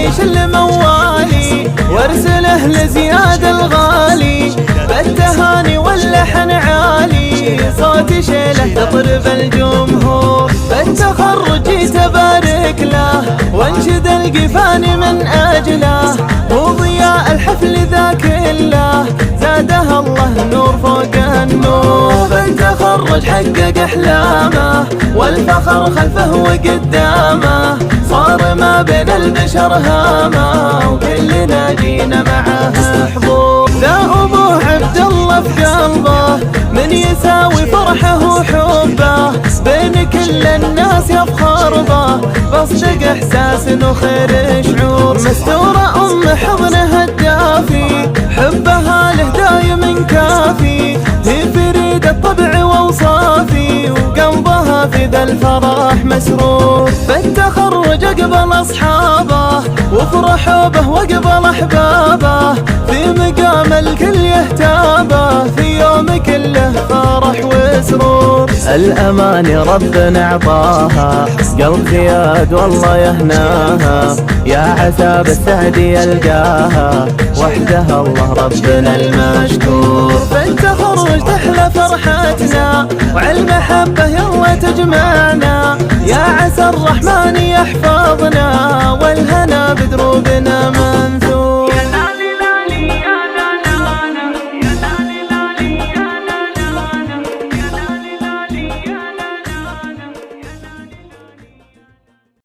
يعيش الموالي وارسله لزياد الغالي بالتهاني واللحن عالي صوت شيله تطرب الجمهور بالتخرج تبارك له وانشد القفان من اجله وضياء الحفل ذا كله زادها الله نور فوق النور بالتخرج حقق احلامه والفخر خلفه وقدامه صار ما بين البشر هامه وكلنا جينا معه حضور ذا ابوه عبد الله في قلبه من يساوي فرحه وحبه بين كل الناس يفخر به بصدق احساس وخير شعور مستوره حضنها الدافي حبها له دايم كافي هي فريد الطبع واوصافي وقلبها في ذا الفرح مسرور بالتخرج اقبل اصحابه وافرحوا به واقبل احبابه في مقام الكل يهتابه في يوم كله فرح وسرور الاماني ربنا عطاها قلب زياد والله يهناها يا عسى بالسعد يلقاها وحدها الله ربنا المشكور بالتخرج تحلى فرحتنا وعلى المحبة يلا تجمعنا يا عسى الرحمن يحفظنا